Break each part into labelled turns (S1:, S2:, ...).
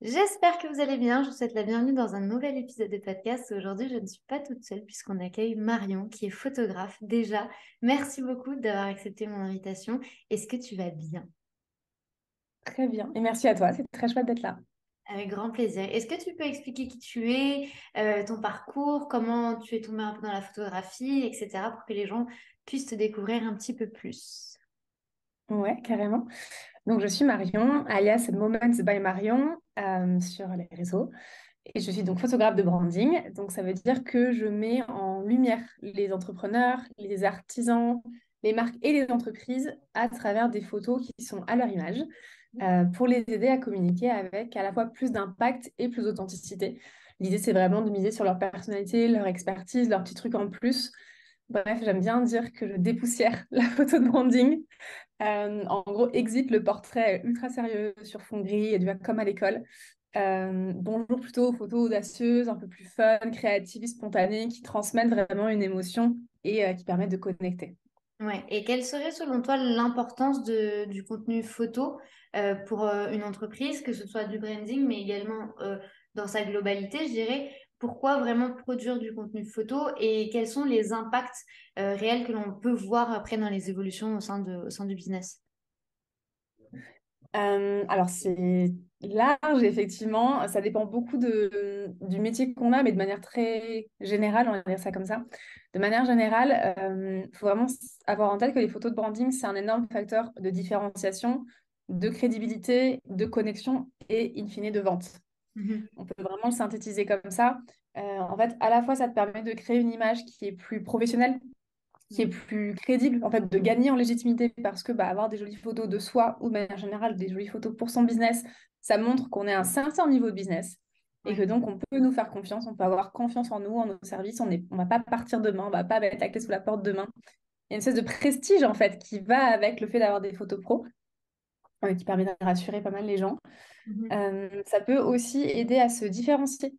S1: J'espère que vous allez bien. Je vous souhaite la bienvenue dans un nouvel épisode de podcast. Aujourd'hui, je ne suis pas toute seule puisqu'on accueille Marion qui est photographe. Déjà, merci beaucoup d'avoir accepté mon invitation. Est-ce que tu vas bien?
S2: Très bien. Et merci à toi. C'est très chouette d'être là.
S1: Avec grand plaisir. Est-ce que tu peux expliquer qui tu es, ton parcours, comment tu es tombée un peu dans la photographie, etc. pour que les gens puissent te découvrir un petit peu plus?
S2: Ouais, carrément. Donc, je suis Marion, alias Moments by Marion, sur les réseaux. Et je suis donc photographe de branding. Donc, ça veut dire que je mets en lumière les entrepreneurs, les artisans, les marques et les entreprises à travers des photos qui sont à leur image, pour les aider à communiquer avec à la fois plus d'impact et plus d'authenticité. L'idée, c'est vraiment de miser sur leur personnalité, leur expertise, leurs petits trucs en plus. Bref, j'aime bien dire que je dépoussière la photo de branding. En gros, exit le portrait ultra sérieux sur fond gris, et du comme à l'école. Bonjour plutôt aux photos audacieuses, un peu plus fun, créatives, spontanées, qui transmettent vraiment une émotion et qui permettent de connecter.
S1: Ouais. Et quelle serait selon toi l'importance du contenu photo pour une entreprise, que ce soit du branding, mais également dans sa globalité, je dirais, pourquoi vraiment produire du contenu photo et quels sont les impacts réels que l'on peut voir après dans les évolutions au sein du business?
S2: Alors, c'est large, effectivement. Ça dépend beaucoup du métier qu'on a, mais de manière très générale, on va dire ça comme ça. De manière générale, il faut vraiment avoir en tête que les photos de branding, c'est un énorme facteur de différenciation, de crédibilité, de connexion et, in fine, de vente.
S1: Mhm.
S2: On peut vraiment le synthétiser comme ça. En fait, à la fois, ça te permet de créer une image qui est plus professionnelle, qui est
S1: Ouais.
S2: plus crédible, en fait, de gagner en légitimité parce que avoir des jolies photos de soi ou de manière générale des jolies photos pour son business, ça montre qu'on est à un certain niveau de business et que
S1: Ouais.
S2: donc on peut nous faire confiance, on peut avoir confiance en nous, en nos services, on va pas partir demain, on va pas mettre la clé sous la porte demain. Il y a une espèce de prestige en fait qui va avec le fait d'avoir des photos pro, qui permet de rassurer pas mal les gens.
S1: Mhm.
S2: Ça peut aussi aider à se différencier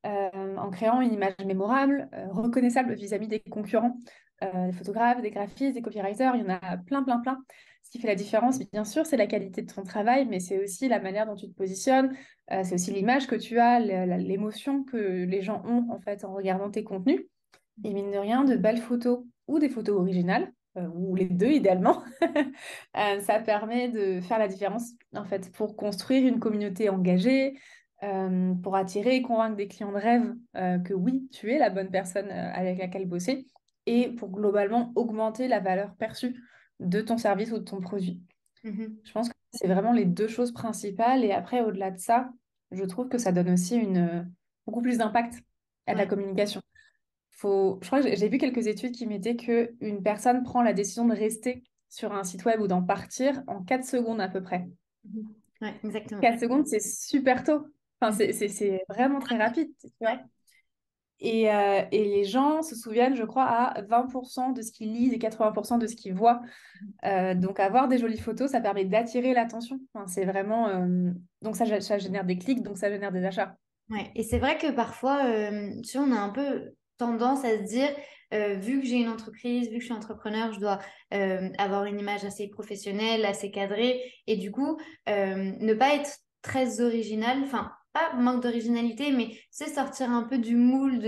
S2: en créant une image mémorable, reconnaissable vis-à-vis des concurrents, des photographes, des graphistes, des copywriters, il y en a plein, plein, plein. Ce qui fait la différence, bien sûr, c'est la qualité de ton travail, mais c'est aussi la manière dont tu te positionnes, c'est aussi l'image que tu as, l'émotion que les gens ont en fait en regardant tes contenus. Et mine de rien, de belles photos ou des photos originales, ou les deux idéalement, ça permet de faire la différence en fait pour construire une communauté engagée, pour attirer et convaincre des clients de rêve que oui, tu es la bonne personne avec laquelle bosser et pour globalement augmenter la valeur perçue de ton service ou de ton produit.
S1: Mhm.
S2: Je pense que c'est vraiment les deux choses principales et après, au-delà de ça, je trouve que ça donne aussi beaucoup plus d'impact à ta
S1: Ouais.
S2: communication. Je crois que j'ai vu quelques études qui mettaient qu'une personne prend la décision de rester sur un site web ou d'en partir en 4 secondes à peu près.
S1: Mhm. Ouais, exactement.
S2: 4 secondes, c'est super tôt. Enfin,
S1: Mhm.
S2: c'est vraiment très rapide, tu
S1: Ouais.
S2: vois. Et les gens se souviennent, je crois, à 20% de ce qu'ils lisent et 80% de ce qu'ils voient. Donc, avoir des jolies photos, ça permet d'attirer l'attention. Enfin, c'est vraiment... Donc, ça génère des clics, donc ça génère des achats.
S1: Ouais, et c'est vrai que parfois, tu sais, on a un peu tendance à se dire, vu que j'ai une entreprise, vu que je suis entrepreneur, je dois avoir une image assez professionnelle, assez cadrée, et du coup, ne pas être très original, enfin, pas manque d'originalité, mais c'est sortir un peu du moule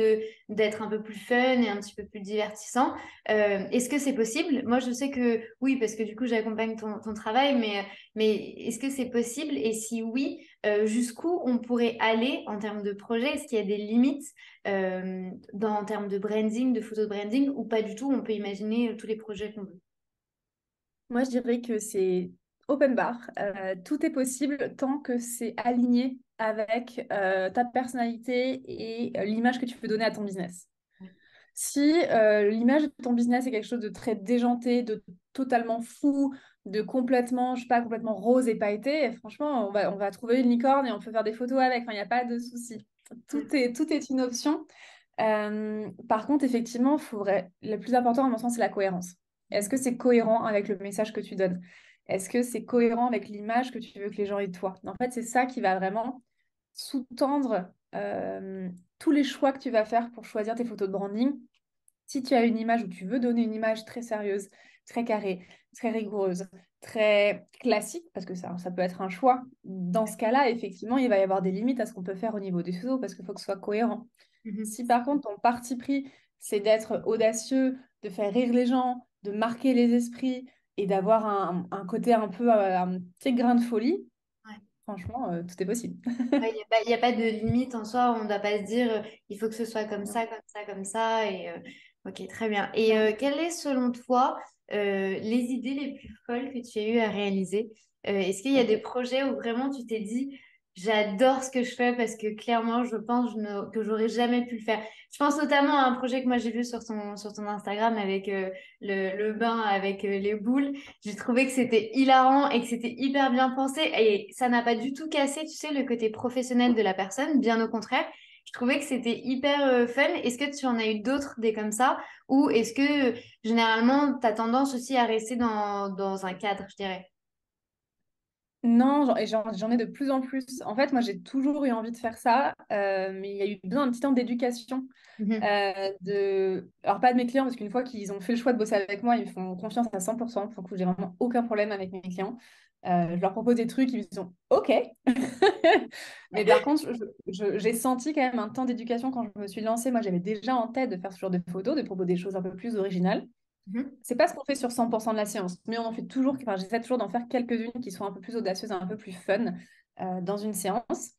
S1: d'être un peu plus fun et un petit peu plus divertissant. Est-ce que c'est possible? Moi, je sais que oui, parce que du coup, j'accompagne ton travail, mais est-ce que c'est possible? Et si oui, jusqu'où on pourrait aller en termes de projet? Est-ce qu'il y a des limites en termes de branding, de photo de branding, ou pas du tout? On peut imaginer tous les projets qu'on veut.
S2: Moi, je dirais que c'est open bar. Tout est possible tant que c'est aligné avec ta personnalité et l'image que tu veux donner à ton business. Si l'image de ton business est quelque chose de très déjanté, de totalement fou, de complètement, je sais pas, complètement rose et pailleté, franchement, on va trouver une licorne et on peut faire des photos avec. Enfin, il n'y a pas de souci.
S1: Mm.
S2: Tout est une option. Par contre, effectivement, le plus important, à mon sens, c'est la cohérence. Est-ce que c'est cohérent avec le message que tu donnes? Est-ce que c'est cohérent avec l'image que tu veux que les gens aient de toi? En fait, c'est ça qui va vraiment sous-tendre tous les choix que tu vas faire pour choisir tes photos de branding. Si tu as une image où tu veux donner une image très sérieuse, très carrée, très rigoureuse, très classique, parce que ça peut être un choix. Dans ce cas-là, effectivement, il va y avoir des limites à ce qu'on peut faire au niveau des photos, parce qu'il faut que ce soit cohérent.
S1: Mhm.
S2: Si par contre, ton parti pris, c'est d'être audacieux, de faire rire les gens, de marquer les esprits et d'avoir un côté un peu, un petit grain de folie,
S1: Ouais.
S2: franchement, tout est possible.
S1: Il y a pas de limite en soi, on ne doit pas se dire il faut que ce soit comme
S2: Non.
S1: ça, comme ça, comme ça. Ok, très bien. Et
S2: Non.
S1: quelles est selon toi les idées les plus folles que tu as eu à réaliser? Est-ce qu'il y a des
S2: Ok.
S1: projets où vraiment tu t'es dit j'adore ce que je fais parce que clairement je pense que j'aurais jamais pu le faire. Je pense notamment à un projet que moi j'ai vu sur ton Instagram avec le bain avec les boules. J'ai trouvé que c'était hilarant et que c'était hyper bien pensé et ça n'a pas du tout cassé, tu sais, le côté professionnel de la personne, bien au contraire. Je trouvais que c'était hyper fun. Est-ce que tu en as eu d'autres des comme ça ou est-ce que généralement tu as tendance aussi à rester dans un cadre, je dirais?
S2: Non, j'en ai de plus en plus. En fait, moi, j'ai toujours eu envie de faire ça, mais il y a eu besoin d'un petit temps d'éducation.
S1: Mhm.
S2: Alors, pas de mes clients, parce qu'une fois qu'ils ont fait le choix de bosser avec moi, ils me font confiance à 100%. Pour le coup, j'ai vraiment aucun problème avec mes clients. Je leur propose des trucs, ils me disent OK. Mais par contre, j'ai senti quand même un temps d'éducation quand je me suis lancée. Moi, j'avais déjà en tête de faire ce genre de photos, de proposer des choses un peu plus originales.
S1: Mhm.
S2: C'est pas ce qu'on fait sur 100% de la séance, mais on en fait toujours, enfin, j'essaie toujours d'en faire quelques-unes qui sont un peu plus audacieuses, un peu plus fun dans une séance.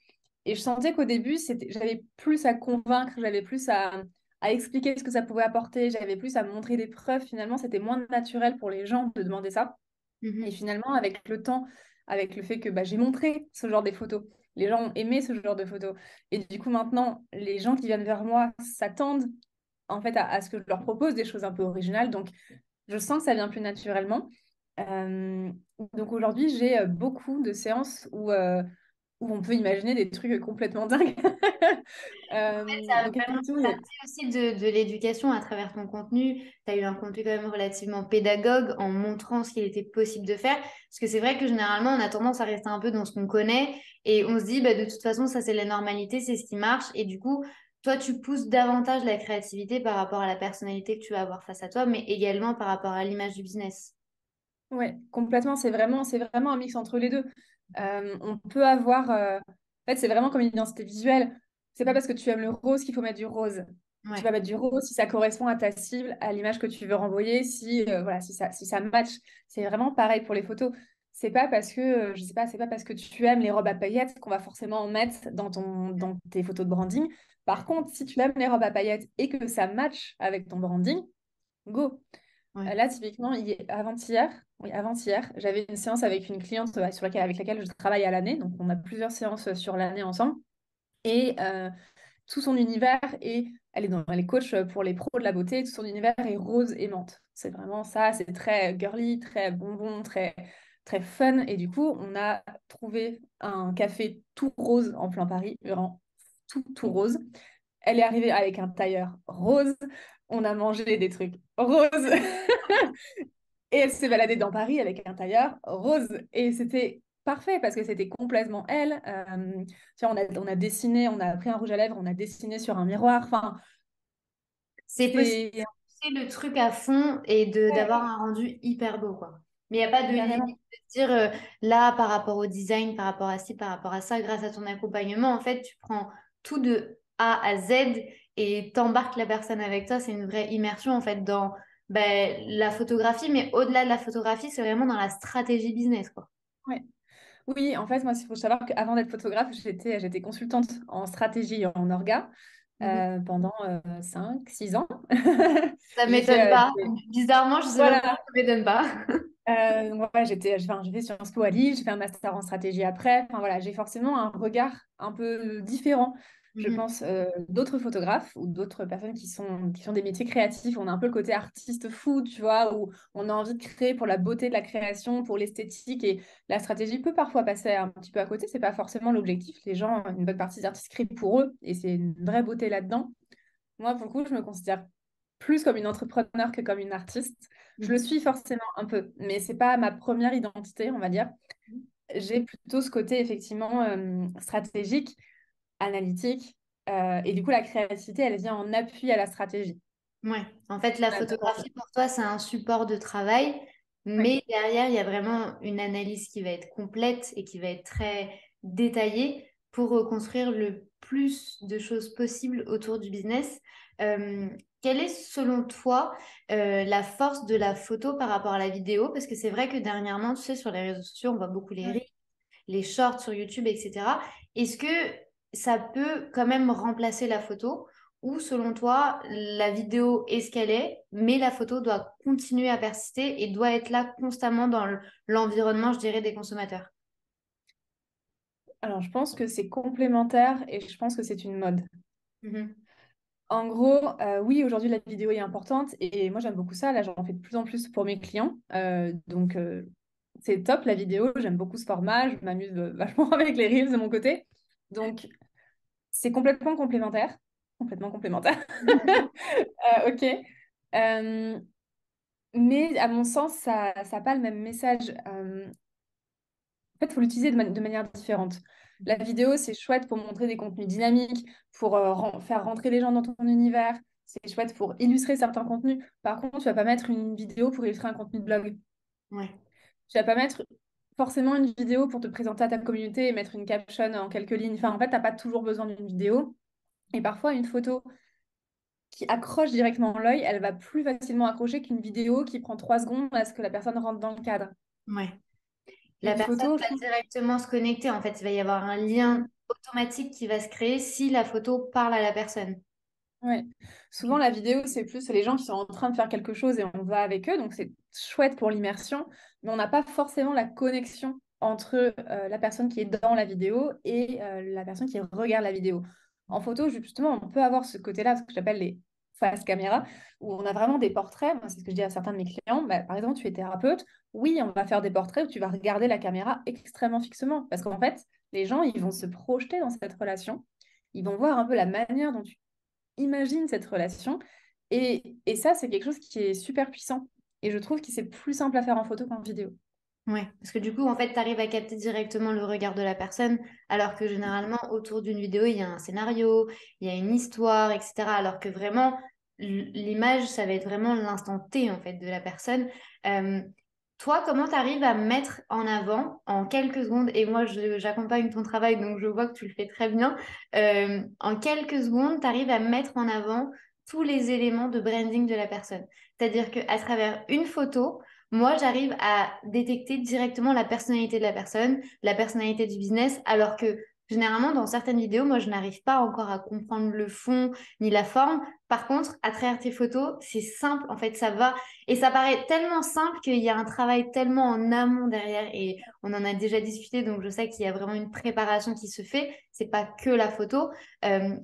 S2: Et je sentais qu'au début, j'avais plus à convaincre, j'avais plus à expliquer ce que ça pouvait apporter, j'avais plus à montrer des preuves. Finalement, c'était moins naturel pour les gens de demander ça. Et
S1: Mhm.
S2: finalement, avec le temps, avec le fait que bah, j'ai montré ce genre de photos, les gens ont aimé ce genre de photos. Et du coup, maintenant, les gens qui viennent vers moi s'attendent en fait à ce que je leur propose des choses un peu originales. Donc, je sens que ça vient plus naturellement. Euh, donc aujourd'hui, j'ai beaucoup de séances où on peut imaginer des trucs complètement dingues.
S1: Ça a
S2: Donc
S1: vraiment
S2: effectivement,
S1: fait partie aussi de l'éducation à travers ton contenu. Tu as eu un contenu quand même relativement pédagogue en montrant ce qu'il était possible de faire. Parce que c'est vrai que généralement, on a tendance à rester un peu dans ce qu'on connaît et on se dit, bah, de toute façon, ça c'est la normalité, c'est ce qui marche. Et du coup, toi, tu pousses davantage la créativité par rapport à la personnalité que tu vas avoir face à toi, mais également par rapport à l'image du business.
S2: ouais, complètement. C'est vraiment un mix entre les deux. On peut avoir, en fait, c'est vraiment comme une identité visuelle. C'est pas parce que tu aimes le rose qu'il faut mettre du rose. Tu
S1: Ouais.
S2: vas mettre du rose si ça correspond à ta cible, à l'image que tu veux renvoyer, si voilà, si ça match. C'est vraiment pareil pour les photos. C'est pas parce que, je sais pas, c'est pas parce que tu aimes les robes à paillettes qu'on va forcément en mettre dans tes photos de branding. Par contre, si tu aimes les robes à paillettes et que ça match avec ton branding, go.
S1: Ouais.
S2: Là, typiquement, avant-hier, oui, avant-hier, j'avais une séance avec une cliente avec laquelle je travaille à l'année. Donc, on a plusieurs séances sur l'année ensemble. Et tout son univers est, elle est coach pour les pros de la beauté. Tout son univers est rose et menthe. C'est vraiment ça. C'est très girly, très bonbon, très, très fun. Et du coup, on a trouvé un café tout rose en plein Paris, vraiment tout rose. Elle est arrivée avec un tailleur rose. On a mangé des trucs roses. Et elle s'est baladée dans Paris avec un tailleur rose. Et c'était parfait parce que c'était complètement elle. Tu vois, on a dessiné, on a pris un rouge à lèvres, on a dessiné sur un miroir. Enfin,
S1: C'est possible de
S2: c'est
S1: pousser le truc à fond et
S2: ouais,
S1: d'avoir un rendu hyper beau, quoi. Mais il n'y a pas de limite
S2: carrément.
S1: de se dire là, par rapport au design, par rapport à ci, par rapport à ça, grâce à ton accompagnement, en fait, tu prends tout de A à Z et t'embarques la personne avec toi. C'est une vraie immersion, en fait, dans ben, la photographie, mais au-delà de la photographie, c'est vraiment dans la stratégie business, quoi.
S2: Ouais. Oui, en fait, moi, il faut savoir qu'avant d'être photographe, j'étais consultante en stratégie et en orga
S1: Mhm.
S2: pendant 5, 6 ans.
S1: Ça
S2: J'ai
S1: m'étonne
S2: fait,
S1: pas. Bizarrement, je sais pas pourquoi
S2: voilà,
S1: ça m'étonne pas.
S2: ouais, j'ai fait Sciences Po à Lille, j'ai fait un master en stratégie après. Enfin, voilà, j'ai forcément un regard un peu différent, je
S1: Mhm.
S2: pense, d'autres photographes ou d'autres personnes qui sont des métiers créatifs. On a un peu le côté artiste fou, tu vois, où on a envie de créer pour la beauté de la création, pour l'esthétique. Et la stratégie peut parfois passer un petit peu à côté. C'est pas forcément l'objectif. Les gens, une bonne partie des artistes créent pour eux et c'est une vraie beauté là-dedans. Moi, pour le coup, je me considère plus comme une entrepreneur que comme une artiste. Je le
S1: Mhm.
S2: suis forcément un peu, mais c'est pas ma première identité, on va dire. J'ai plutôt ce côté effectivement stratégique, analytique, et du coup, la créativité, elle vient en appui à la stratégie.
S1: Ouais. En fait, la
S2: On a-
S1: photographie pour toi, c'est un support de travail,
S2: Oui.
S1: Mais derrière, il y a vraiment une analyse qui va être complète et qui va être très détaillée pour reconstruire le plus de choses possibles autour du business. Euh, Quelle est, selon toi, la force de la photo par rapport à la vidéo? Parce que c'est vrai que dernièrement, tu sais, sur les réseaux sociaux, on voit beaucoup les
S2: Ouais.
S1: reels, les shorts sur YouTube, etc. Est-ce que ça peut quand même remplacer la photo ou selon toi, la vidéo est ce qu'elle est, mais la photo doit continuer à persister et doit être là constamment dans l'environnement, je dirais, des consommateurs?
S2: Alors, je pense que c'est complémentaire et je pense que c'est une mode.
S1: Mhm.
S2: En gros, oui, aujourd'hui, la vidéo est importante et moi, j'aime beaucoup ça. Là, j'en fais de plus en plus pour mes clients. Donc, c'est top, la vidéo. J'aime beaucoup ce format. Je m'amuse vachement avec les reels de mon côté. Donc, c'est complètement complémentaire. Complètement complémentaire. OK. Euh, mais à mon sens, ça n'a pas le même message. En fait, il faut l'utiliser de manière différente. La vidéo, c'est chouette pour montrer des contenus dynamiques, pour faire rentrer les gens dans ton univers. C'est chouette pour illustrer certains contenus. Par contre, tu vas pas mettre une vidéo pour illustrer un contenu de blog.
S1: Ouais,
S2: Tu vas pas mettre forcément une vidéo pour te présenter à ta communauté et mettre une caption en quelques lignes. Enfin, en fait, tu n'as pas toujours besoin d'une vidéo. Et parfois, une photo qui accroche directement l'œil, elle va plus facilement accrocher qu'une vidéo qui prend 3 secondes à ce que la personne rentre dans le cadre.
S1: ouais. La
S2: Une
S1: personne
S2: photo, je
S1: va
S2: trouve.
S1: directement se connecter. En fait, il va y avoir un lien automatique qui va se créer si la photo parle à la personne.
S2: Ouais. Souvent, la vidéo, c'est plus les gens qui sont en train de faire quelque chose et on va avec eux. Donc, c'est chouette pour l'immersion, mais on n'a pas forcément la connexion entre la personne qui est dans la vidéo et la personne qui regarde la vidéo. En photo, justement, on peut avoir ce côté-là, ce que j'appelle les face caméra, où on a vraiment des portraits. Moi, c'est ce que je dis à certains de mes clients. Bah, par exemple, tu es thérapeute. Oui, on va faire des portraits où tu vas regarder la caméra extrêmement fixement. Parce qu'en fait, les gens, ils vont se projeter dans cette relation. Ils vont voir un peu la manière dont tu imagine cette relation. Et ça, c'est quelque chose qui est super puissant. Et je trouve que c'est plus simple à faire en photo qu'en vidéo.
S1: Ouais, parce que du coup, en fait, tu arrives à capter directement le regard de la personne, alors que généralement, autour d'une vidéo, il y a un scénario, il y a une histoire, etc. Alors que vraiment, l'image, ça va être vraiment l'instant T, en fait, de la personne. Euh, Toi, comment tu arrives à mettre en avant en quelques secondes, et moi, j'accompagne ton travail, donc je vois que tu le fais très bien, en quelques secondes, tu arrives à mettre en avant tous les éléments de branding de la personne. C'est-à-dire qu'à travers une photo, moi, j'arrive à détecter directement la personnalité de la personne, la personnalité du business, alors que généralement, dans certaines vidéos, moi, je n'arrive pas encore à comprendre le fond ni la forme. Par contre, à travers tes photos, c'est simple, en fait, ça va. Et ça paraît tellement simple qu'il y a un travail tellement en amont derrière. Et on en a déjà discuté, donc je sais qu'il y a vraiment une préparation qui se fait. C'est pas que la photo.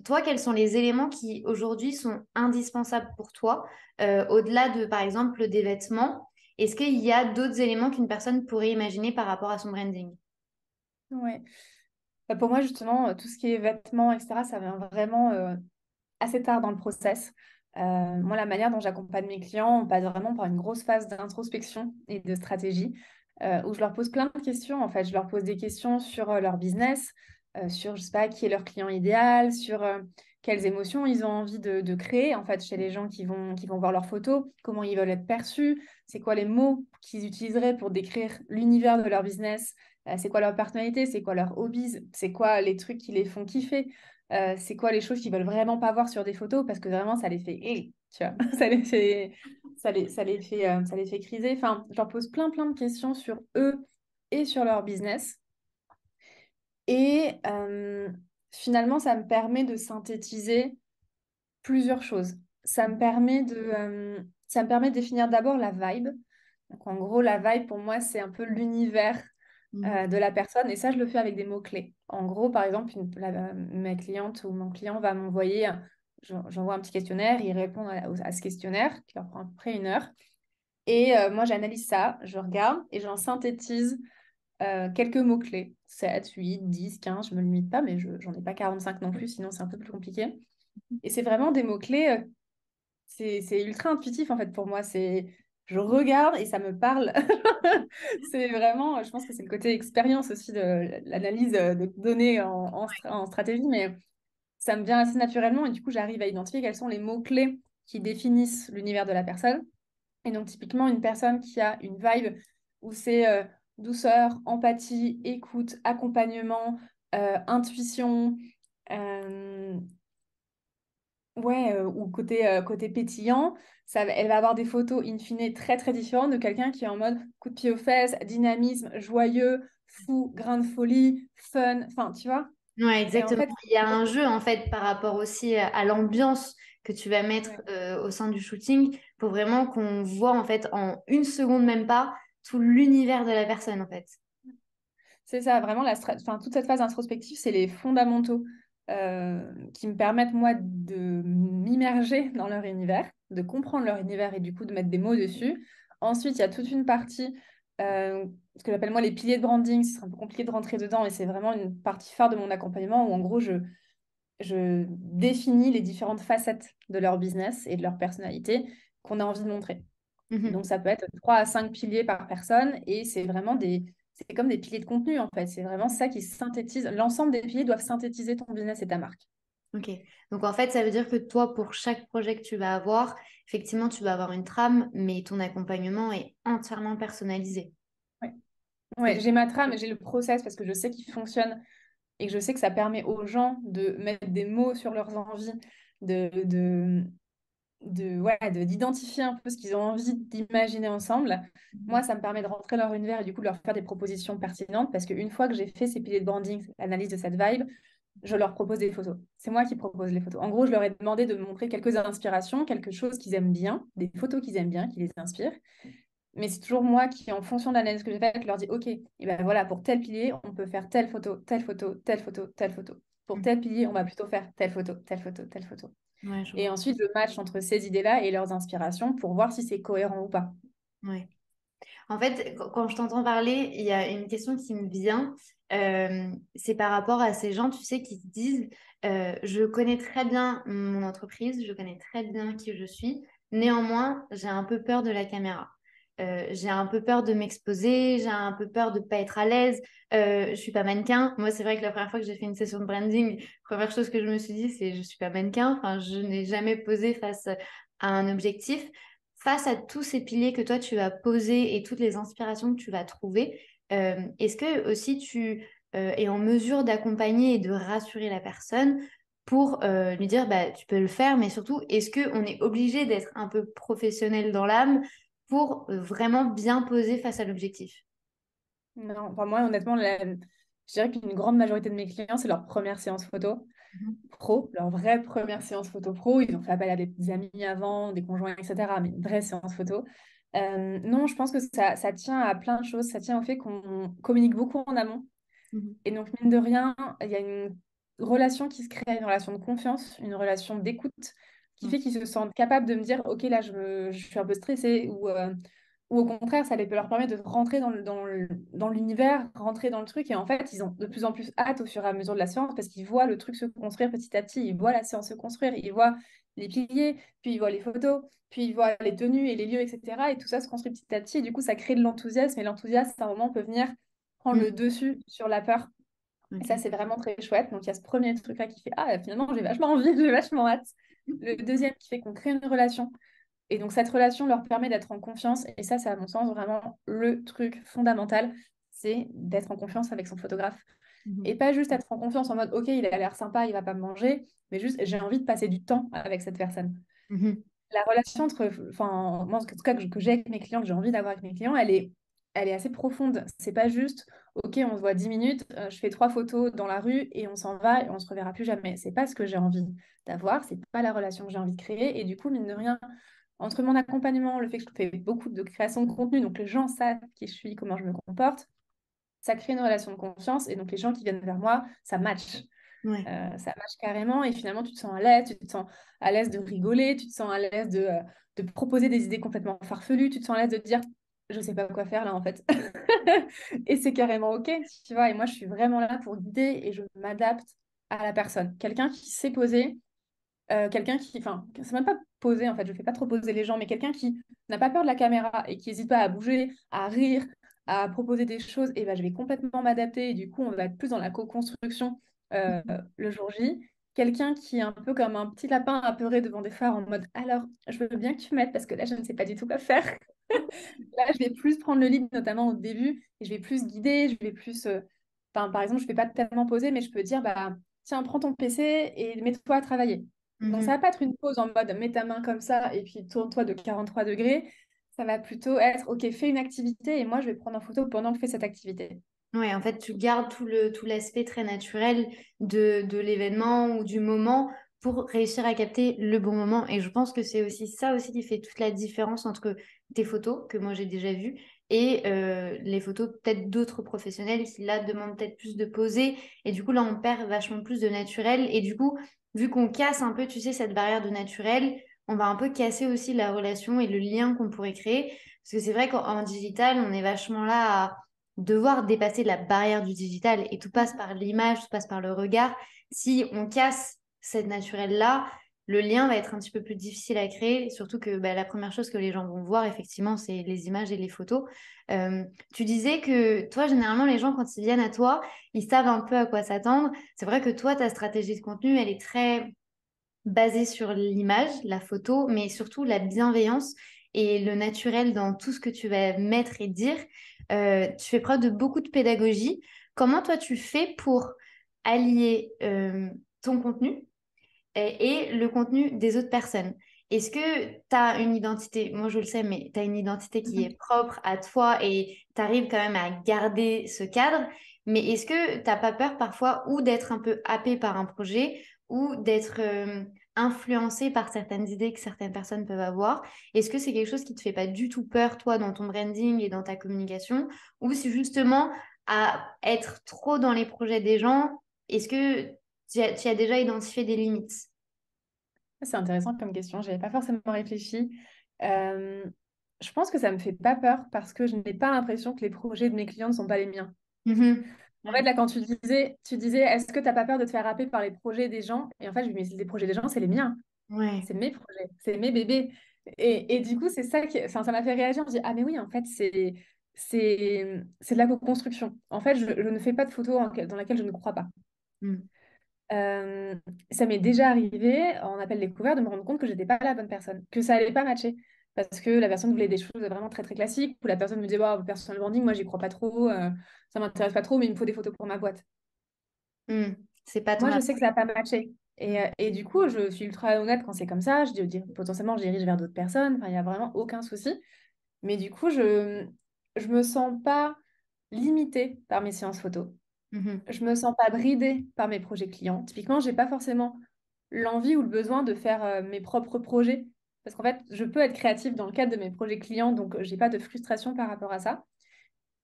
S1: Toi, quels sont les éléments qui aujourd'hui sont indispensables pour toi, au-delà de, par exemple, des vêtements? Est-ce qu'il y a d'autres éléments qu'une personne pourrait imaginer par rapport à son branding?
S2: Ouais. Bah, pour moi, justement, tout ce qui est vêtements, etc., ça vient vraiment assez tard dans le process. Moi, la manière dont j'accompagne mes clients, on passe vraiment par une grosse phase d'introspection et de stratégie, où je leur pose plein de questions. En fait, je leur pose des questions sur leur business, sur, je sais pas, qui est leur client idéal, sur quelles émotions ils ont envie de créer, en fait, chez les gens qui vont voir leurs photos, comment ils veulent être perçus, c'est quoi les mots qu'ils utiliseraient pour décrire l'univers de leur business, c'est quoi leur personnalité, c'est quoi leurs hobbies, c'est quoi les trucs qui les font kiffer. C'est quoi les choses qu'ils veulent vraiment pas voir sur des photos parce que vraiment ça les fait tu vois, ça les fait criser. Enfin, je leur pose plein de questions sur eux et sur leur business. Et finalement, ça me permet de synthétiser plusieurs choses. Ça me permet de définir d'abord la vibe. Donc, en gros, la vibe, pour moi, c'est un peu l'univers
S1: Mhm.
S2: de la personne. Et ça, je le fais avec des mots-clés. En gros, par exemple, ma cliente ou mon client va m'envoyer, j'envoie un petit questionnaire, il répond à ce questionnaire, qui leur prend à peu près 1 heure. Et moi, j'analyse ça, je regarde et j'en synthétise quelques mots-clés. 7, 8, 10, 15, je ne me limite pas, mais j'en ai pas 45 non plus, sinon c'est un peu plus compliqué. Et c'est vraiment des mots-clés, c'est ultra intuitif en fait pour moi. Je regarde et ça me parle. C'est vraiment, je pense que c'est le côté expérience aussi de l'analyse de données en stratégie, mais ça me vient assez naturellement et du coup, j'arrive à identifier quels sont les mots-clés qui définissent l'univers de la personne. Et donc, typiquement, une personne qui a une vibe où c'est douceur, empathie, écoute, accompagnement, intuition, euh, ouais, ou côté pétillant, elle va avoir des photos in fine très très différentes de quelqu'un qui est en mode coup de pied aux fesses, dynamisme, joyeux, fou, grain de folie, fun, enfin, tu vois.
S1: Ouais,
S2: Et en
S1: exactement.
S2: fait,
S1: Il y a un jeu en fait par rapport aussi à l'ambiance que tu vas mettre
S2: ouais,
S1: au sein du shooting pour vraiment qu'on voit en fait en une seconde même pas tout l'univers de la personne en fait.
S2: c'est ça, vraiment, enfin, toute cette phase introspective, c'est les fondamentaux qui me permettent, moi, de m'immerger dans leur univers, de comprendre leur univers et du coup de mettre des mots dessus. Ensuite, il y a toute une partie, ce que j'appelle moi les piliers de branding. Ce sera un peu compliqué de rentrer dedans, mais c'est vraiment une partie phare de mon accompagnement où, en gros, je définis les différentes facettes de leur business et de leur personnalité qu'on a envie de montrer.
S1: Mhm.
S2: Donc, ça peut être 3 à 5 piliers par personne et c'est vraiment c'est comme des piliers de contenu en fait. C'est vraiment ça qui synthétise. L'ensemble des piliers doivent synthétiser ton business et ta marque.
S1: Ok. Donc en fait, ça veut dire que toi, pour chaque projet que tu vas avoir, effectivement, tu vas avoir une trame, mais ton accompagnement est entièrement personnalisé.
S2: Ouais.
S1: Ok.
S2: Ouais, j'ai ma trame, j'ai le process parce que je sais qu'il fonctionne et que je sais que ça permet aux gens de mettre des mots sur leurs envies, de, de, d'identifier un peu ce qu'ils ont envie d'imaginer ensemble.
S1: Mhm.
S2: Moi, ça me permet de rentrer dans leur univers et du coup de leur faire des propositions pertinentes parce qu'une fois que j'ai fait ces piliers de branding, l'analyse de cette vibe, je leur propose des photos. C'est moi qui propose les photos. En gros, je leur ai demandé de me montrer quelques inspirations, quelque chose qu'ils aiment bien, des photos qu'ils aiment bien, qui les inspirent. Mais c'est toujours moi qui, en fonction de l'analyse que j'ai faite, leur dis, OK, et ben voilà, pour tel pilier, on peut faire telle photo, telle photo, telle photo, telle photo. Pour tel pilier, on va plutôt faire telle photo, telle photo, telle photo.
S1: Ouais, je
S2: Et
S1: vois.
S2: ensuite, je match entre ces idées-là et leurs inspirations pour voir si c'est cohérent ou pas.
S1: Ouais. En fait, quand je t'entends parler, il y a une question qui me vient. C'est par rapport à ces gens, tu sais, qui se disent, je connais très bien mon entreprise, je connais très bien qui je suis. Néanmoins, j'ai un peu peur de la caméra. J'ai un peu peur de m'exposer, j'ai un peu peur de ne pas être à l'aise. Je suis pas mannequin. Moi, c'est vrai que la première fois que j'ai fait une session de branding, première chose que je me suis dit, c'est je suis pas mannequin. Enfin, je n'ai jamais posé face à un objectif face à tous ces piliers que toi tu vas poser et toutes les inspirations que tu vas trouver, est-ce que aussi tu es en mesure d'accompagner et de rassurer la personne pour lui dire bah, tu peux le faire, mais surtout est-ce qu'on est obligé d'être un peu professionnel dans l'âme pour vraiment bien poser face à l'objectif?
S2: Non, enfin, moi, honnêtement, je dirais qu'une grande majorité de mes clients, c'est leur première séance photo
S1: Mhm.
S2: pro, leur vraie première séance photo pro. Ils ont fait appel à des amis avant, des conjoints, etc. Mais une vraie séance photo. Non, je pense que ça tient à plein de choses. Ça tient au fait qu'on communique beaucoup en amont.
S1: Mhm.
S2: Et donc, mine de rien, il y a une relation qui se crée, une relation de confiance, une relation d'écoute, qui
S1: Ouais.
S2: fait qu'ils se sentent capables de me dire, OK, là, je suis un peu stressée, ou au contraire, ça peut leur permettre de rentrer dans l'univers, rentrer dans le truc. Et en fait, ils ont de plus en plus hâte au fur et à mesure de la séance parce qu'ils voient le truc se construire petit à petit, ils voient la séance se construire, ils voient les piliers, puis ils voient les photos, puis ils voient les tenues et les lieux, etc. Et tout ça se construit petit à petit. Et du coup, ça crée de l'enthousiasme. Et l'enthousiasme, à un moment, peut venir prendre
S1: Mhm.
S2: le dessus sur la peur. Et ça,
S1: Ok.
S2: c'est vraiment très chouette. Donc, il y a ce premier truc-là qui fait, ah, finalement, j'ai vachement envie, j'ai vachement hâte. Le deuxième qui fait qu'on crée une relation. Et donc, cette relation leur permet d'être en confiance. Et ça, c'est à mon sens vraiment le truc fondamental, c'est d'être en confiance avec son photographe.
S1: Mhm.
S2: Et pas juste être en confiance en mode, OK, il a l'air sympa, il va pas me manger, mais juste, j'ai envie de passer du temps avec cette personne.
S1: Mhm.
S2: La relation entre, enfin, moi, en tout cas, que j'ai avec mes clients, que j'ai envie d'avoir avec mes clients, elle est assez profonde. C'est pas juste, OK, on se voit 10 minutes, je fais 3 photos dans la rue et on s'en va et on se reverra plus jamais. C'est pas ce que j'ai envie d'avoir, c'est pas la relation que j'ai envie de créer. Et du coup, mine de rien, entre mon accompagnement, le fait que je fais beaucoup de création de contenu, donc les gens savent qui je suis, comment je me comporte, ça crée une relation de confiance et donc les gens qui viennent vers moi, ça match.
S1: Ouais.
S2: Ça marche carrément et finalement tu te sens à l'aise, tu te sens à l'aise de rigoler, tu te sens à l'aise de proposer des idées complètement farfelues, tu te sens à l'aise de te dire je sais pas quoi faire là en fait. Et c'est carrément ok, tu vois. Et moi je suis vraiment là pour guider et je m'adapte à la personne. Quelqu'un qui sait poser, quelqu'un qui, enfin, c'est même pas poser en fait, je fais pas trop poser les gens, mais quelqu'un qui n'a pas peur de la caméra et qui n'hésite pas à bouger, à rire, à proposer des choses, et ben je vais complètement m'adapter et du coup on va être plus dans la co-construction le jour J. quelqu'un qui est un peu comme un petit lapin apeuré devant des phares en mode alors, je veux bien que tu m'aides parce que là, je ne sais pas du tout quoi faire. Là, je vais plus prendre le lead, notamment au début, et je vais plus guider, je vais plus. Enfin, par exemple, je ne vais pas tellement poser, mais je peux dire bah, tiens, prends ton PC et mets-toi à travailler. Donc, ça
S1: Mhm.
S2: va pas être une pause en mode mets ta main comme ça et puis tourne-toi de 43 degrés. Ça va plutôt être ok, fais une activité et moi, je vais prendre en photo pendant que je fais cette activité.
S1: Ouais, en fait, tu gardes tout l'aspect très naturel de l'événement ou du moment pour réussir à capter le bon moment. Et je pense que c'est aussi ça aussi qui fait toute la différence entre tes photos, que moi j'ai déjà vues, et les photos peut-être d'autres professionnels qui là demandent peut-être plus de poser. Et du coup, là, on perd vachement plus de naturel. Et du coup, vu qu'on casse un peu, tu sais, cette barrière de naturel, on va un peu casser aussi la relation et le lien qu'on pourrait créer. Parce que c'est vrai qu'en digital, on est vachement là devoir dépasser la barrière du digital et tout passe par l'image, tout passe par le regard. Si on casse cette naturelle-là, le lien va être un petit peu plus difficile à créer, surtout que bah, la première chose que les gens vont voir, effectivement, c'est les images et les photos. Tu disais que toi, généralement, les gens, quand ils viennent à toi, ils savent un peu à quoi s'attendre. C'est vrai que toi, ta stratégie de contenu, elle est très basée sur l'image, la photo, mais surtout la bienveillance et le naturel dans tout ce que tu vas mettre et dire. Tu fais preuve de beaucoup de pédagogie. Comment toi tu fais pour allier ton contenu et le contenu des autres personnes? Est-ce que tu as une identité, moi je le sais, mais tu as une identité qui est
S2: Mhm.
S1: propre à toi et tu arrives quand même à garder ce cadre, mais est-ce que tu n'as pas peur parfois ou d'être un peu happé par un projet ou d'être influencé par certaines idées que certaines personnes peuvent avoir? Est-ce que c'est quelque chose qui te fait pas du tout peur, toi, dans ton branding et dans ta communication, ou c'est justement à être trop dans les projets des gens? Est-ce que tu as déjà identifié des limites?
S2: C'est intéressant comme question, je n'avais pas forcément réfléchi. Euh, je pense que ça me fait pas peur parce que je n'ai pas l'impression que les projets de mes clients ne sont pas les miens.
S1: Mhm.
S2: En fait,
S1: Ouais.
S2: là, quand tu disais, est-ce que tu n'as pas peur de te faire happer par les projets des gens? Et en fait, je me dis, mais les projets des gens, c'est les miens.
S1: Ouais.
S2: C'est mes projets, c'est mes bébés. Et du coup, c'est ça qui, enfin, ça m'a fait réagir. Je me dis, ah, mais oui, en fait, c'est de la co-construction. En fait, je ne fais pas de photos dans laquelle je ne crois pas.
S1: Mm.
S2: Euh, Ça m'est déjà arrivé, en appel découvert, de me rendre compte que j'étais pas la bonne personne, que ça allait pas matcher. Parce que la personne voulait des choses vraiment très très classiques, ou la personne me disait, wow, personal branding, moi j'y crois pas trop, ça m'intéresse pas trop, mais il me faut des photos pour ma boîte.
S1: Mm. C'est pas ton
S2: Moi, je sais que
S1: approche.
S2: ça n'a pas matché.
S1: Mm.
S2: Et du coup, je suis ultra honnête quand c'est comme ça. Potentiellement, je dirige vers d'autres personnes. Enfin, il n'y a vraiment aucun souci. Mais du coup, je me sens pas limitée par mes séances photos.
S1: Mhm.
S2: Je me sens pas bridée par mes projets clients. Typiquement, j'ai pas forcément l'envie ou le besoin de faire mes propres projets. Parce qu'en fait, je peux être créative dans le cadre de mes projets clients, donc j'ai pas de frustration par rapport à ça.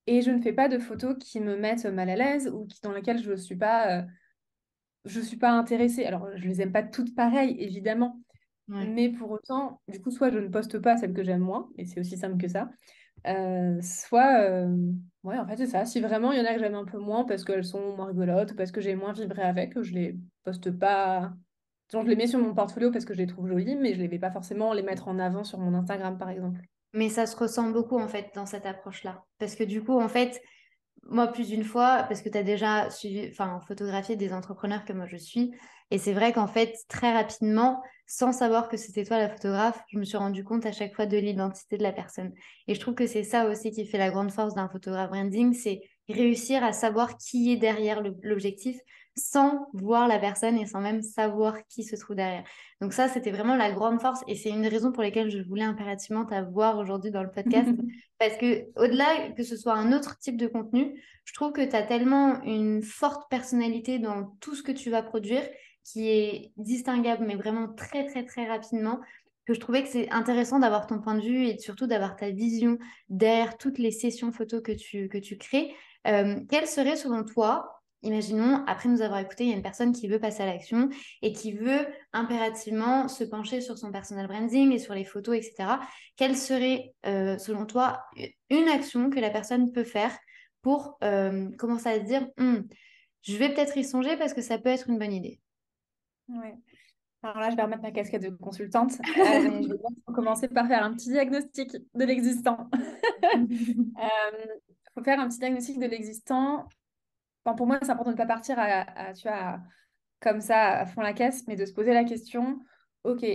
S2: Et je ne fais pas de photos qui me mettent mal à l'aise ou dans lesquelles je suis pas intéressée. Alors, je les aime pas toutes pareilles, évidemment.
S1: Ouais.
S2: Mais pour autant, du coup, soit je ne poste pas celles que j'aime moins, et c'est aussi simple que ça. Soit, ouais, en fait, c'est ça. Si vraiment il y en a que j'aime un peu moins parce qu'elles sont moins rigolotes ou parce que j'ai moins vibré avec, je les poste pas. Genre, je les mets sur mon portfolio parce que je les trouve jolies, mais je ne vais pas forcément les mettre en avant sur mon Instagram, par exemple.
S1: Mais ça se ressent beaucoup en fait dans cette approche-là. Parce que du coup, en fait, moi, plus d'une fois, parce que tu as déjà suivi, enfin, photographié des entrepreneurs que moi je suis. Et c'est vrai qu'en fait, très rapidement, sans savoir que c'était toi la photographe, je me suis rendu compte à chaque fois de l'identité de la personne. Et je trouve que c'est ça aussi qui fait la grande force d'un photographe branding, c'est réussir à savoir qui est derrière l'objectif sans voir la personne et sans même savoir qui se trouve derrière. Donc ça, c'était vraiment la grande force et c'est une des raisons pour lesquelles je voulais impérativement t'avoir aujourd'hui dans le podcast. Parce que au-delà que ce soit un autre type de contenu, je trouve que tu as tellement une forte personnalité dans tout ce que tu vas produire qui est distinguable, mais vraiment très, très, très rapidement, que je trouvais que c'est intéressant d'avoir ton point de vue et surtout d'avoir ta vision derrière toutes les sessions photos que tu crées. Quelle serait selon toi, imaginons, après nous avoir écouté, il y a une personne qui veut passer à l'action et qui veut impérativement se pencher sur son personal branding et sur les photos, etc. Quelle serait, selon toi, une action que la personne peut faire pour commencer à se dire, je vais peut-être y songer parce que ça peut être une bonne idée.
S2: Ouais. Alors là, je vais remettre ma casquette de consultante, mais je vais d'abord commencer par faire un petit diagnostic de l'existant. Il faut faire un petit diagnostic de l'existant. Enfin, pour moi, c'est important de ne pas partir tu vois, comme ça à fond la caisse, mais de se poser la question, ok,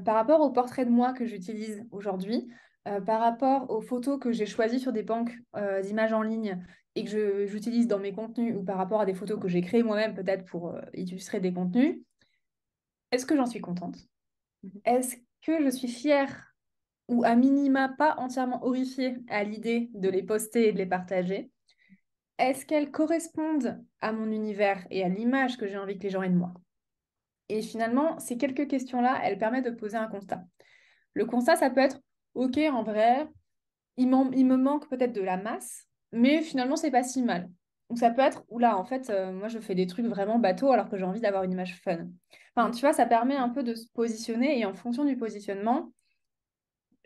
S2: par rapport au portrait de moi que j'utilise aujourd'hui, par rapport aux photos que j'ai choisies sur des banques d'images en ligne et que j'utilise dans mes contenus, ou par rapport à des photos que j'ai créées moi-même peut-être pour illustrer des contenus, est-ce que j'en suis contente?
S1: Mhm.
S2: Est-ce que je suis fière ou à minima pas entièrement horrifiée à l'idée de les poster et de les partager? Est-ce qu'elles correspondent à mon univers et à l'image que j'ai envie que les gens aient de moi? Et finalement, ces quelques questions-là, elles permettent de poser un constat. Le constat, ça peut être, OK, en vrai, il me manque peut-être de la masse, mais finalement, c'est pas si mal. Ou ça peut être, oula, en fait, moi, je fais des trucs vraiment bateaux alors que j'ai envie d'avoir une image fun. Enfin, tu vois, ça permet un peu de se positionner et en fonction du positionnement,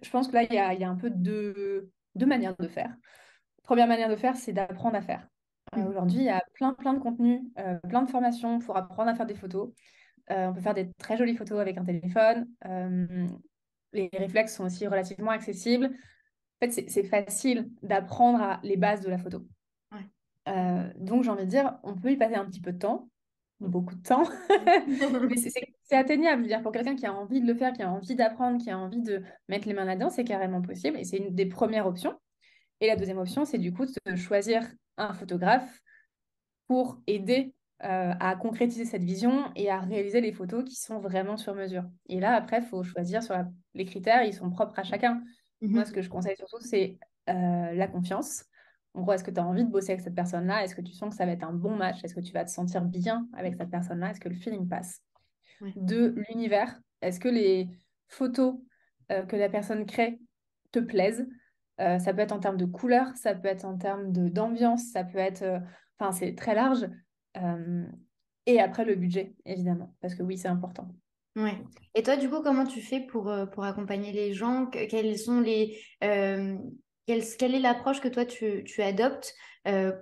S2: je pense que là, il y a un peu deux manières de faire. Première manière de faire, c'est d'apprendre à faire.
S1: Mhm.
S2: Aujourd'hui, il y a plein de contenus, plein de formations pour apprendre à faire des photos. On peut faire des très jolies photos avec un téléphone. Les réflexes sont aussi relativement accessibles. En fait, c'est facile d'apprendre les bases de la photo.
S1: Ouais.
S2: Donc, j'ai envie de dire, on peut y passer un petit peu de temps, beaucoup de temps, mais c'est atteignable. Je veux dire, pour quelqu'un qui a envie de le faire, qui a envie d'apprendre, qui a envie de mettre les mains là-dedans, c'est carrément possible. Et c'est une des premières options. Et la deuxième option, c'est du coup de choisir un photographe pour aider à concrétiser cette vision et à réaliser les photos qui sont vraiment sur mesure. Et là, après, il faut choisir sur les critères, ils sont propres à chacun. Moi, ce
S1: Mhm.
S2: que je conseille surtout, c'est la confiance. En gros, est-ce que tu as envie de bosser avec cette personne-là? Est-ce que tu sens que ça va être un bon match? Est-ce que tu vas te sentir bien avec cette personne-là? Est-ce que le feeling passe?
S1: Ouais.
S2: De l'univers, est-ce que les photos que la personne crée te plaisent? Ça peut être en termes de couleur, ça peut être en termes d'ambiance, ça peut être... Enfin, c'est très large. Euh, et après, le budget, évidemment, parce que oui, c'est important.
S1: Ouais. Et toi, du coup, comment tu fais pour accompagner les gens? Quels sont quelle est l'approche que toi, tu adoptes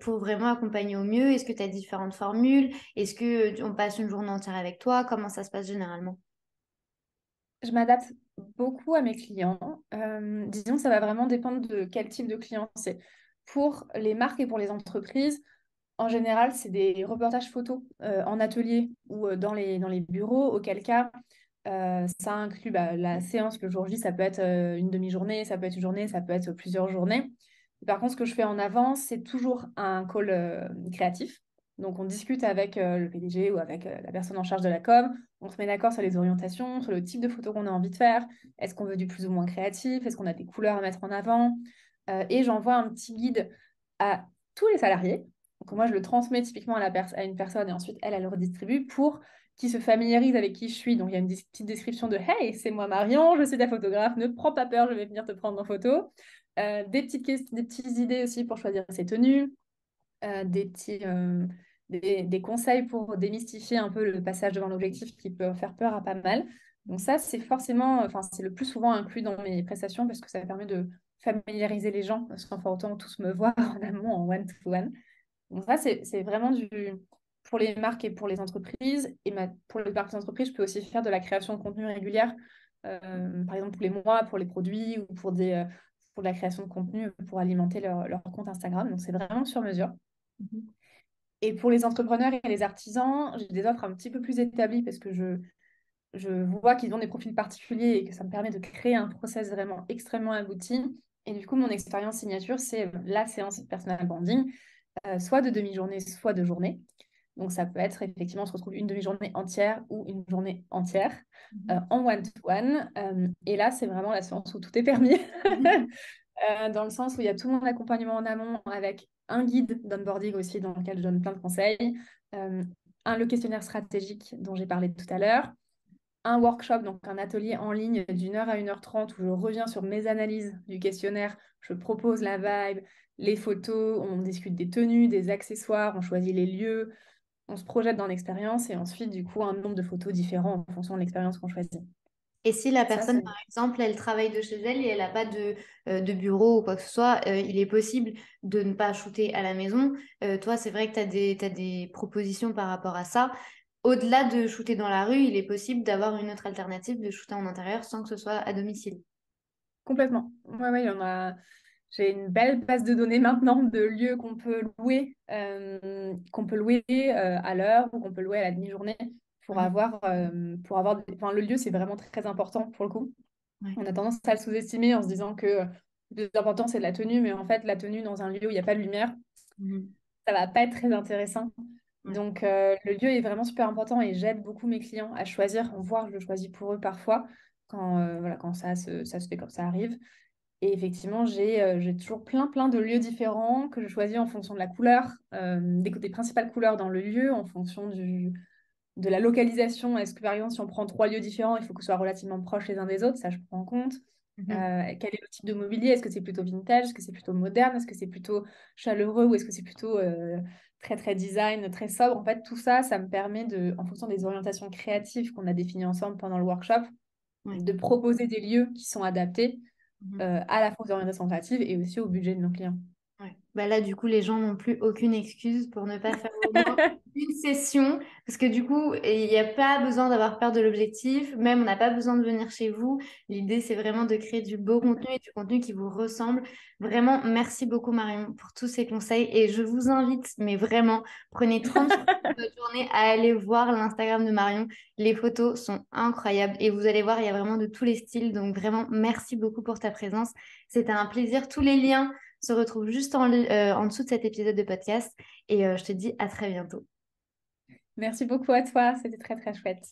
S1: pour vraiment accompagner au mieux? Est-ce que tu as différentes formules? Est-ce que on passe une journée entière avec toi? Comment ça se passe généralement?
S2: Je m'adapte beaucoup à mes clients. Disons, ça va vraiment dépendre de quel type de client c'est. Pour les marques et pour les entreprises, en général, c'est des reportages photos en atelier ou dans les bureaux, auquel cas, ça inclut la séance le jour J, ça peut être une demi-journée, ça peut être une journée, ça peut être plusieurs journées. Par contre, ce que je fais en avance, c'est toujours un call créatif. Donc, on discute avec le PDG ou avec la personne en charge de la com. On se met d'accord sur les orientations, sur le type de photo qu'on a envie de faire. Est-ce qu'on veut du plus ou moins créatif? Est-ce qu'on a des couleurs à mettre en avant? Et j'envoie un petit guide à tous les salariés. Donc, moi, je le transmets typiquement à une personne et ensuite, elle le redistribue pour qu'ils se familiarisent avec qui je suis. Donc, il y a une petite description de Hey, c'est moi Marion, je suis ta photographe, ne prends pas peur, je vais venir te prendre en photo. Des petites idées aussi pour choisir ses tenues, des des conseils pour démystifier un peu le passage devant l'objectif qui peut faire peur à pas mal. Donc ça, c'est forcément, enfin, c'est le plus souvent inclus dans mes prestations parce que ça permet de familiariser les gens sans pour autant tous me voir en amont, en one-to-one. Donc ça, c'est vraiment pour les marques et pour les entreprises. Et pour les marques et les entreprises, je peux aussi faire de la création de contenu régulière. Par exemple, tous les mois pour les produits ou pour de la création de contenu pour alimenter leur compte Instagram. Donc c'est vraiment sur mesure.
S1: Mhm.
S2: Et pour les entrepreneurs et les artisans, j'ai des offres un petit peu plus établies parce que je vois qu'ils ont des profils particuliers et que ça me permet de créer un process vraiment extrêmement abouti. Et du coup, mon expérience signature, c'est la séance personal branding, soit de demi-journée, soit de journée. Donc, ça peut être effectivement, on se retrouve une demi-journée entière ou une journée entière en one-to-one. Et là, c'est vraiment la séance où tout est permis. Dans le sens où il y a tout mon accompagnement en amont avec un guide d'onboarding aussi dans lequel je donne plein de conseils, euh, le questionnaire stratégique dont j'ai parlé tout à l'heure, un workshop, donc un atelier en ligne d'1 heure à 1 h 30 où je reviens sur mes analyses du questionnaire, je propose la vibe, les photos, on discute des tenues, des accessoires, on choisit les lieux, on se projette dans l'expérience et ensuite, du coup, un nombre de photos différents en fonction de l'expérience qu'on choisit.
S1: Et si la
S2: Ça,
S1: personne,
S2: c'est
S1: par exemple, elle travaille de chez elle et elle n'a pas de bureau ou quoi que ce soit, il est possible de ne pas shooter à la maison. Toi, c'est vrai que t'as des propositions par rapport à ça. Au-delà de shooter dans la rue, il est possible d'avoir une autre alternative de shooter en intérieur sans que ce soit à domicile.
S2: complètement. Ouais, ouais, il y en a. J'ai une belle base de données maintenant de lieux qu'on peut louer à l'heure ou qu'on peut louer à la demi-journée.
S1: Mhm.
S2: Enfin, le lieu, c'est vraiment très, très important pour le coup.
S1: Ouais.
S2: On a tendance à le sous-estimer en se disant que le plus important, c'est la tenue, mais en fait, la tenue dans un lieu où il n'y a pas de lumière,
S1: Mhm.
S2: ça va pas être très intéressant.
S1: Ouais.
S2: Donc, le lieu est vraiment super important et j'aide beaucoup mes clients à choisir, voire je le choisis pour eux parfois, quand ça se fait comme ça arrive. Et effectivement, j'ai toujours plein, plein de lieux différents que je choisis en fonction de la couleur, des principales couleurs dans le lieu, en fonction de la localisation. Est-ce que, par exemple, si on prend 3 lieux différents, il faut que ce soit relativement proches les uns des autres? Ça, je prends en compte.
S1: Mhm.
S2: Quel est le type de mobilier? Est-ce que c'est plutôt vintage? Est-ce que c'est plutôt moderne? Est-ce que c'est plutôt chaleureux? Ou est-ce que c'est plutôt très, très design, très sobre? En fait, tout ça, ça me permet en fonction des orientations créatives qu'on a définies ensemble pendant le workshop,
S1: Ouais.
S2: de proposer des lieux qui sont adaptés
S1: Mhm.
S2: à la fois aux orientations créatives et aussi au budget de nos clients.
S1: Ouais. Bah là, du coup, les gens n'ont plus aucune excuse pour ne pas faire au moins une session, parce que du coup, il n'y a pas besoin d'avoir peur de l'objectif, même on n'a pas besoin de venir chez vous. L'idée, c'est vraiment de créer du beau contenu et du contenu qui vous ressemble. Vraiment, merci beaucoup Marion pour tous ces conseils et je vous invite, mais vraiment, prenez 30 minutes de votre journée à aller voir l'Instagram de Marion. Les photos sont incroyables et vous allez voir, il y a vraiment de tous les styles. Donc vraiment, merci beaucoup pour ta présence. C'était un plaisir. Tous les liens se retrouve juste en dessous de cet épisode de podcast et je te dis à très bientôt.
S2: Merci beaucoup à toi, c'était très très chouette.